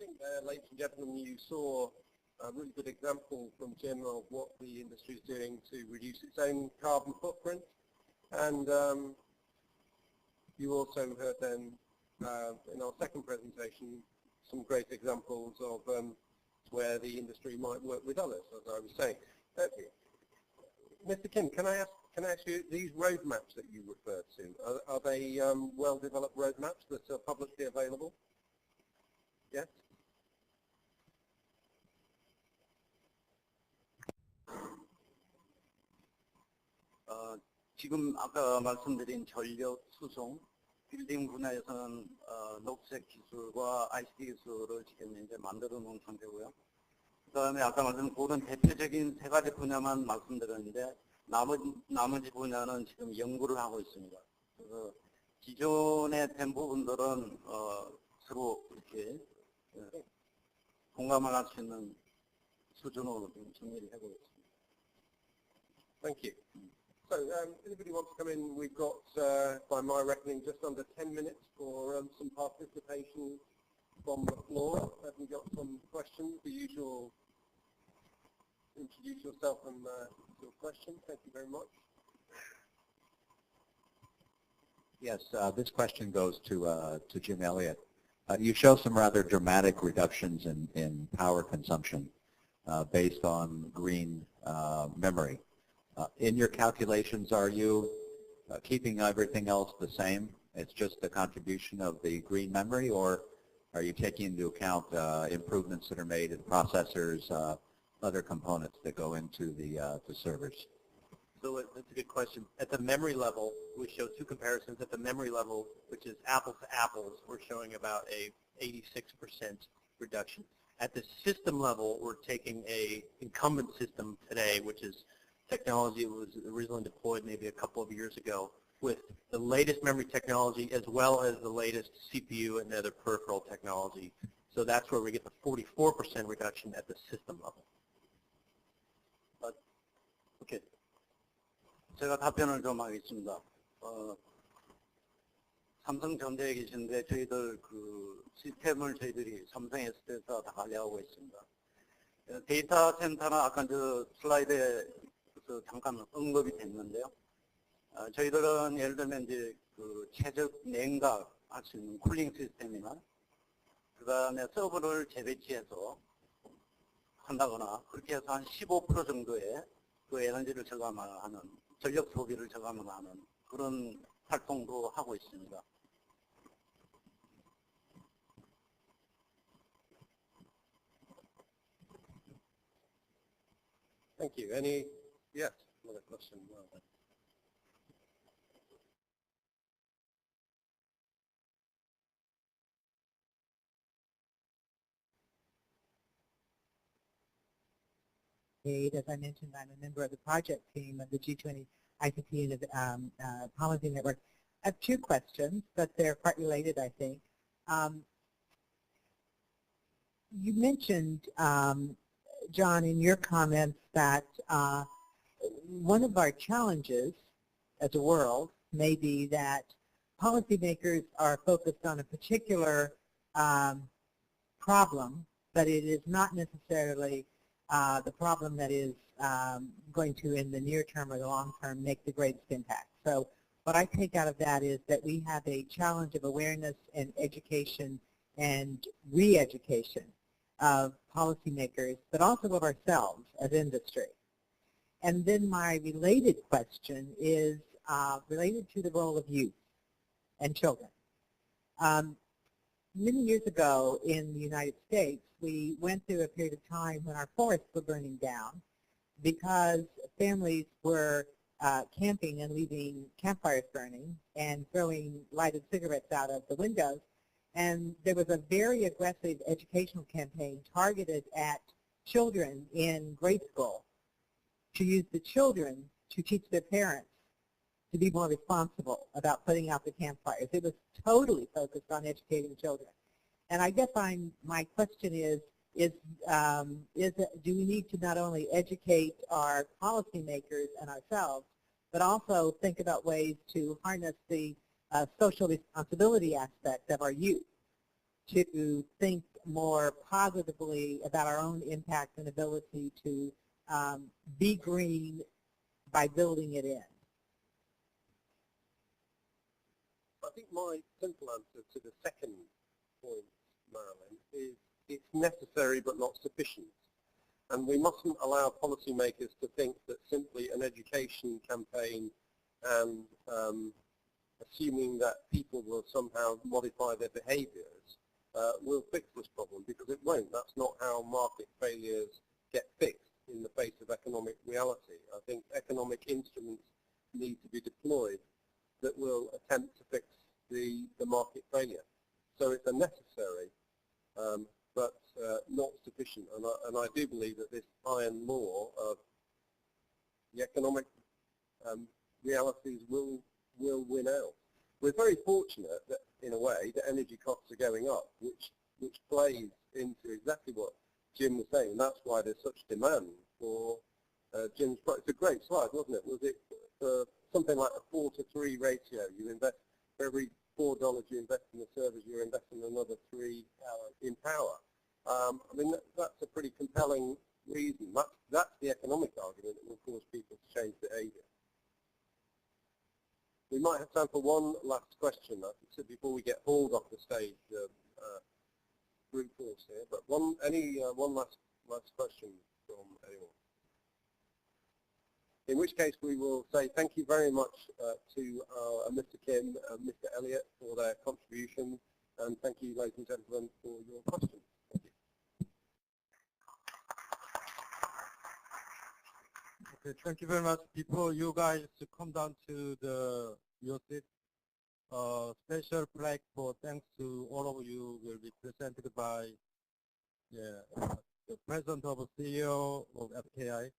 think, ladies and gentlemen, you saw a really good example from Jim of what the industry is doing to reduce its own carbon footprint. And you also heard then in our second presentation some great examples of where the industry might work with others, as I was saying. Mr. Kim, can I ask you, these roadmaps that you referred to, are they well-developed roadmaps that are publicly available? Yes? 지금 아까 말씀드린 전력, 수송, 빌딩 분야에서는 녹색 기술과 ICT 기술을 지금 이제 만들어 놓은 상태고요. 그다음에 아까 말씀드린 그런 대표적인 세 가지 분야만 말씀드렸는데 나머지 분야는 지금 연구를 하고 있습니다. 그래서 기존에 된 부분들은 서로 이렇게 공감을 할 수 있는 수준으로 좀 정리를 해보고 있습니다. Thank you. So, anybody wants to come in? We've got, by my reckoning, just under 10 minutes for some participation from the floor. Have we got some questions? The usual, introduce yourself and your question. Thank you very much. Yes, this question goes to Jim Elliott. You show some rather dramatic reductions in power consumption based on green memory. In your calculations, are you keeping everything else the same? It's just the contribution of the green memory, or are you taking into account improvements that are made in processors, other components that go into the servers? So that's a good question. At the memory level, we show two comparisons. At the memory level, which is apples to apples, we're showing about a 86% reduction. At the system level, we're taking a incumbent system today, which is technology that was originally deployed maybe a couple of years ago, with the latest memory technology as well as the latest CPU and other peripheral technology. So that's where we get the 44% reduction at the system level. 오케이. 제가 답변을 좀 하겠습니다. 삼성전자에 계신데 저희들 그 시스템을 저희들이 삼성 S에서 다 관리하고 있습니다. 데이터 센터는 아까 저 슬라이드에 잠깐 언급이 됐는데요. 저희들은 예를 들면 이제 그 최적 냉각 할 수 있는 쿨링 시스템이나 그다음에 서버를 재배치해서 한다거나 그렇게 해서 한 15% 정도의 그 에너지를 저감하는 전력 소비를 저감하는 그런 활동도 하고 있습니다. Thank you. Any? Yes, another question. Well done. As I mentioned, I'm a member of the project team of the G20 ICT and Policy Network. I have two questions, but they're quite related, I think. You mentioned, John, in your comments that one of our challenges as a world may be that policymakers are focused on a particular problem, but it is not necessarily the problem that is going to, in the near term or the long term, make the greatest impact. So what I take out of that is that we have a challenge of awareness and education and re-education of policymakers, but also of ourselves as industry. And then my related question is related to the role of youth and children. Many years ago in the United States, we went through a period of time when our forests were burning down because families were camping and leaving campfires burning and throwing lighted cigarettes out of the windows. And there was a very aggressive educational campaign targeted at children in grade school to use the children to teach their parents to be more responsible about putting out the campfires. It was totally focused on educating children. And I guess my question is do we need to not only educate our policymakers and ourselves, but also think about ways to harness the social responsibility aspect of our youth to think more positively about our own impact and ability to be green by building it in? I think my simple answer to the second point, Marilyn, is it's necessary but not sufficient. And we mustn't allow policymakers to think that simply an education campaign and assuming that people will somehow modify their behaviours will fix this problem, because it won't. That's not how market failures get fixed in the face of economic reality. I think economic instruments need to be deployed that will attempt to fix the market failure. So it's a necessary but not sufficient. And I do believe that this iron law of the economic realities will win out. We're very fortunate that, in a way, that energy costs are going up, which plays into exactly what Jim was saying. And that's why there's such demand for Jim's product. It's a great slide, wasn't it? Was it something like a 4-to-3 ratio? You invest for every $4 you invest in the service, you're investing another 3 in power. I mean, that's a pretty compelling reason. That's the economic argument that will cause people to change behaviour. We might have time for one last question, I said, before we get hauled off the stage, brute force here. But one last question from anyone. In which case we will say thank you very much to Mr. Kim and Mr. Elliott for their contribution, and thank you, ladies and gentlemen, for your questions. Thank you. Okay, thank you very much. Before you guys come down to your seat, special flag for thanks to all of you will be presented by the President of CEO of FKI.